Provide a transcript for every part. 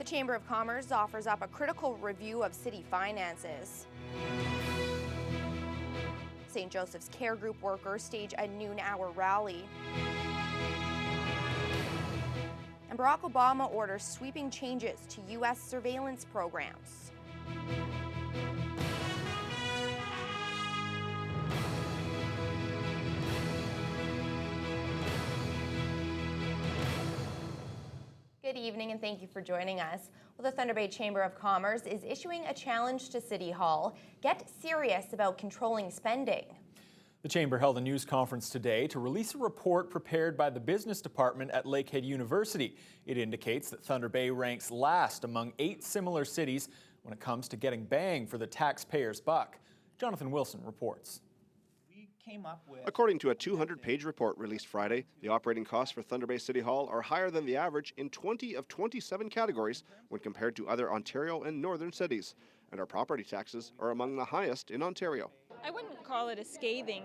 The Chamber of Commerce offers up a critical review of city finances. St. Joseph's Care Group workers stage a noon-hour rally. And Barack Obama orders sweeping changes to U.S. surveillance programs. Good evening and thank you for joining us. Well, the Thunder Bay Chamber of Commerce is issuing a challenge to City Hall. Get serious about controlling spending. The Chamber held a news conference today to release a report prepared by the Business Department at Lakehead University. It indicates that Thunder Bay ranks last among 8 similar cities when it comes to getting bang for the taxpayer's buck. Jonathan Wilson reports. According to a 200-page report released Friday, the operating costs for Thunder Bay City Hall are higher than the average in 20 of 27 categories when compared to other Ontario and northern cities, and our property taxes are among the highest in Ontario. I wouldn't call it a scathing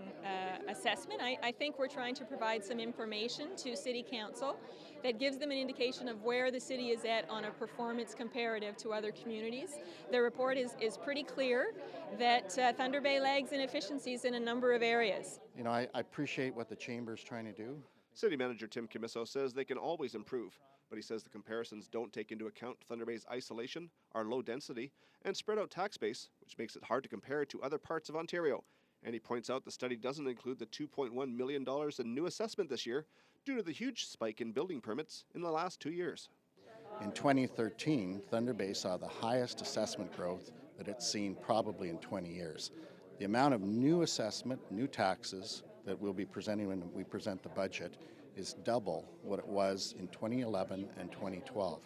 assessment. I think we're trying to provide some information to City Council that gives them an indication of where the city is at on a performance comparative to other communities. The report is pretty clear that Thunder Bay lags in efficiencies in a number of areas. You know, I appreciate what the Chamber's trying to do. City Manager Tim Camisso says they can always improve, but he says the comparisons don't take into account Thunder Bay's isolation, our low density, and spread out tax base, which makes it hard to compare to other parts of Ontario. And he points out the study doesn't include the $2.1 million in new assessment this year due to the huge spike in building permits in the last 2 years. In 2013, Thunder Bay saw the highest assessment growth that it's seen probably in 20 years. The amount of new assessment, new taxes that we'll be presenting when we present the budget is double what it was in 2011 and 2012.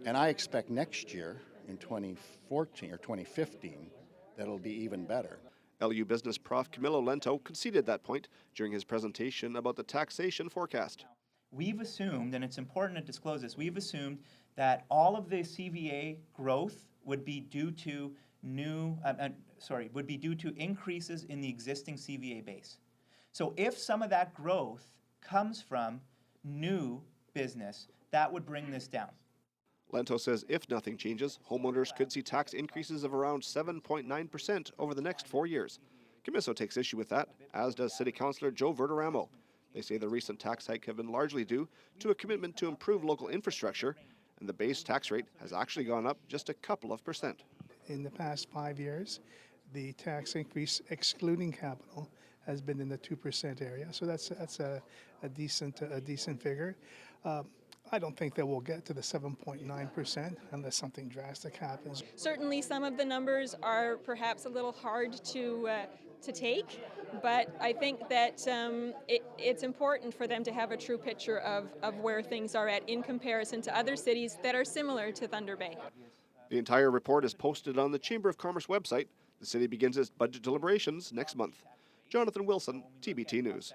And I expect next year, in 2014 or 2015, that it'll be even better. LU Business Prof. Camilo Lento conceded that point during his presentation about the taxation forecast. We've assumed, and it's important to disclose this, we've assumed that all of the CVA growth would be due to increases in the existing CVA base. So if some of that growth comes from new business, that would bring this down. Lento says if nothing changes, homeowners could see tax increases of around 7.9% over the next 4 years. Camisso takes issue with that, as does City Councillor Joe Verderamo. They say the recent tax hike have been largely due to a commitment to improve local infrastructure, and the base tax rate has actually gone up just a couple of percent. In the past 5 years, the tax increase excluding capital has been in the 2% area, so that's a decent figure. I don't think that we'll get to the 7.9% unless something drastic happens. Certainly some of the numbers are perhaps a little hard to take, but I think that it's important for them to have a true picture of where things are at in comparison to other cities that are similar to Thunder Bay. The entire report is posted on the Chamber of Commerce website. The city begins its budget deliberations next month. Jonathan Wilson, TBT News.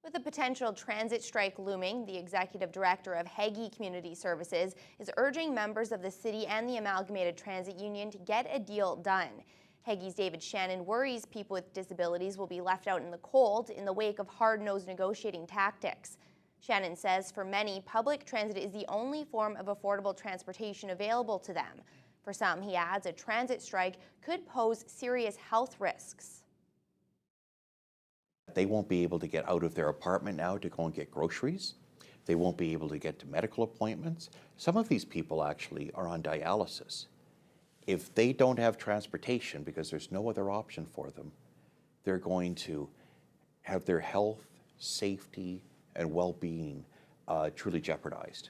With a potential transit strike looming, the executive director of Hagee Community Services is urging members of the city and the Amalgamated Transit Union to get a deal done. Hagee's David Shannon worries people with disabilities will be left out in the cold in the wake of hard-nosed negotiating tactics. Shannon says for many, public transit is the only form of affordable transportation available to them. For some, he adds, a transit strike could pose serious health risks. They won't be able to get out of their apartment now to go and get groceries. They won't be able to get to medical appointments. Some of these people actually are on dialysis. If they don't have transportation because there's no other option for them, they're going to have their health, safety, and well-being truly jeopardized.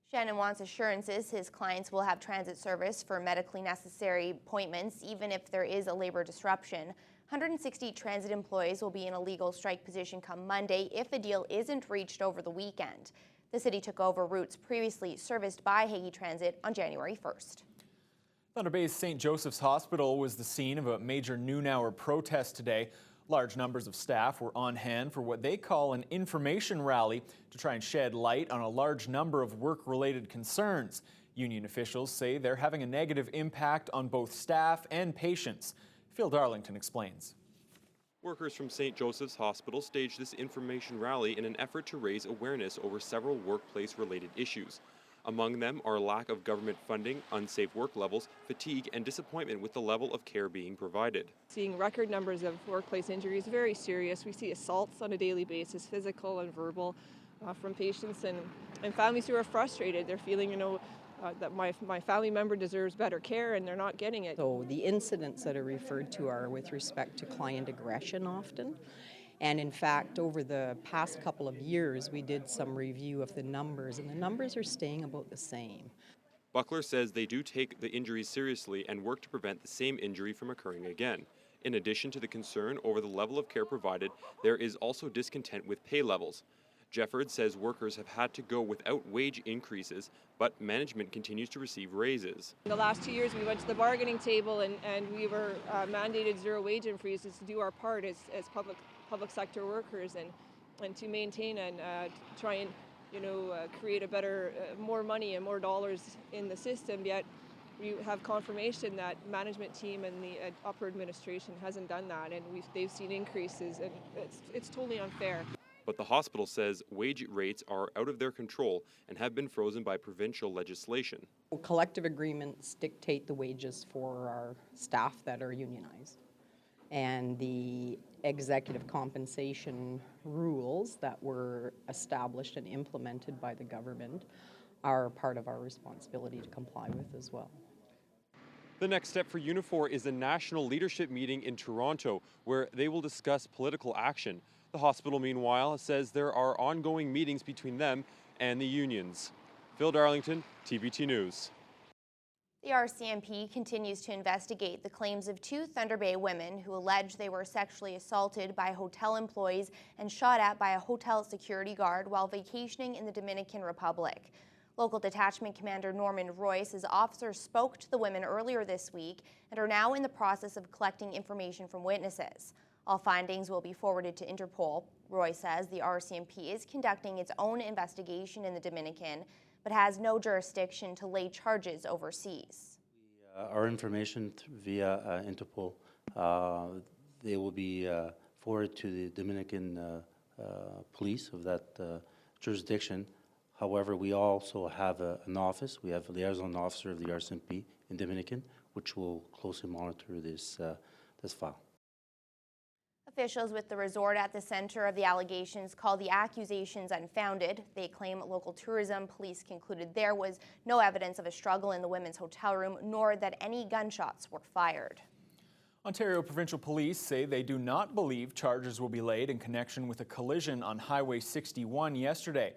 Shannon wants assurances his clients will have transit service for medically necessary appointments, even if there is a labor disruption. 160 transit employees will be in a legal strike position come Monday if a deal isn't reached over the weekend. The city took over routes previously serviced by Hagee Transit on January 1st. Thunder Bay's St. Joseph's Hospital was the scene of a major noon-hour protest today. Large numbers of staff were on hand for what they call an information rally to try and shed light on a large number of work-related concerns. Union officials say they're having a negative impact on both staff and patients. Phil Darlington explains. Workers from St. Joseph's Hospital staged this information rally in an effort to raise awareness over several workplace-related issues. Among them are lack of government funding, unsafe work levels, fatigue, and disappointment with the level of care being provided. Seeing record numbers of workplace injuries, very serious. We see assaults on a daily basis, physical and verbal, from patients and families who are frustrated. They're feeling, that my family member deserves better care and they're not getting it. So the incidents that are referred to are with respect to client aggression often. And in fact, over the past couple of years, we did some review of the numbers, and the numbers are staying about the same. Buckler says they do take the injuries seriously and work to prevent the same injury from occurring again. In addition to the concern over the level of care provided, there is also discontent with pay levels. Jefford says workers have had to go without wage increases, but management continues to receive raises. In the last 2 years, we went to the bargaining table and we were mandated zero wage increases to do our part as public sector workers and to maintain and try and create a better, more money and more dollars in the system. Yet we have confirmation that management team and the upper administration hasn't done that, and they've seen increases, and it's totally unfair. But the hospital says wage rates are out of their control and have been frozen by provincial legislation. Collective agreements dictate the wages for our staff that are unionized. And the executive compensation rules that were established and implemented by the government are part of our responsibility to comply with as well. The next step for Unifor is a national leadership meeting in Toronto where they will discuss political action. The hospital, meanwhile, says there are ongoing meetings between them and the unions. Phil Darlington, TBT News. The RCMP continues to investigate the claims of 2 Thunder Bay women who allege they were sexually assaulted by hotel employees and shot at by a hotel security guard while vacationing in the Dominican Republic. Local Detachment Commander Norman Roy says officers spoke to the women earlier this week and are now in the process of collecting information from witnesses. All findings will be forwarded to Interpol. Roy says the RCMP is conducting its own investigation in the Dominican, but has no jurisdiction to lay charges overseas. Our information via Interpol, they will be forwarded to the Dominican police of that jurisdiction. However, we also have an office. We have a liaison officer of the RCMP in Dominican, which will closely monitor this file. Officials with the resort at the center of the allegations call the accusations unfounded. They claim local tourism police concluded there was no evidence of a struggle in the women's hotel room, nor that any gunshots were fired. Ontario Provincial Police say they do not believe charges will be laid in connection with a collision on Highway 61 yesterday.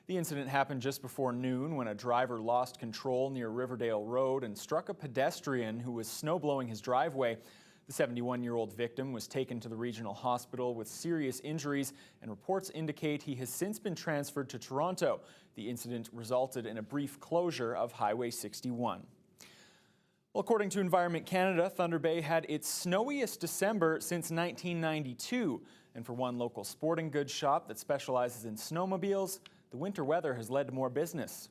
The incident happened just before noon when a driver lost control near Riverdale Road and struck a pedestrian who was snowblowing his driveway. The 71-year-old victim was taken to the regional hospital with serious injuries, and reports indicate he has since been transferred to Toronto. The incident resulted in a brief closure of Highway 61. Well, according to Environment Canada, Thunder Bay had its snowiest December since 1992. And for one local sporting goods shop that specializes in snowmobiles, the winter weather has led to more business.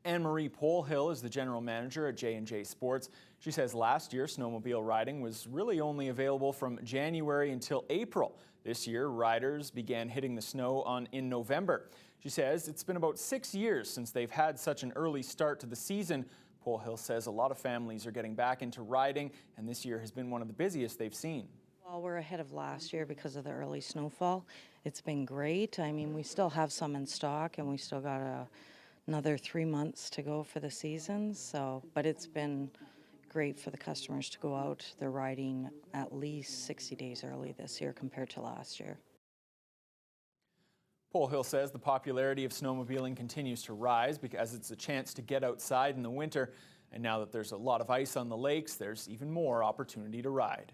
Anne-Marie Polhill is the general manager at J&J Sports. She says last year snowmobile riding was really only available from January until April. This year, riders began hitting the snow in November. She says it's been about 6 years since they've had such an early start to the season. Polhill says a lot of families are getting back into riding, and this year has been one of the busiest they've seen. Well, we're ahead of last year because of the early snowfall. It's been great. I mean, we still have some in stock, and we still got another 3 months to go for the season. But it's been great for the customers to go out. They're riding at least 60 days early this year compared to last year. Polhill says the popularity of snowmobiling continues to rise because it's a chance to get outside in the winter. And now that there's a lot of ice on the lakes, there's even more opportunity to ride.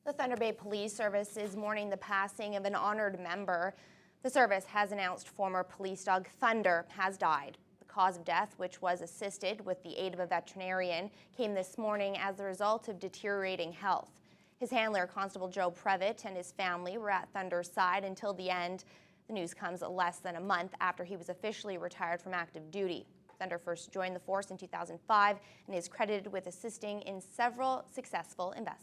The Thunder Bay Police Service is mourning the passing of an honored member. The service has announced former police dog Thunder has died. The cause of death, which was assisted with the aid of a veterinarian, came this morning as the result of deteriorating health. His handler, Constable Joe Previtt, and his family were at Thunder's side until the end. The news comes less than a month after he was officially retired from active duty. Thunder first joined the force in 2005 and is credited with assisting in several successful investigations.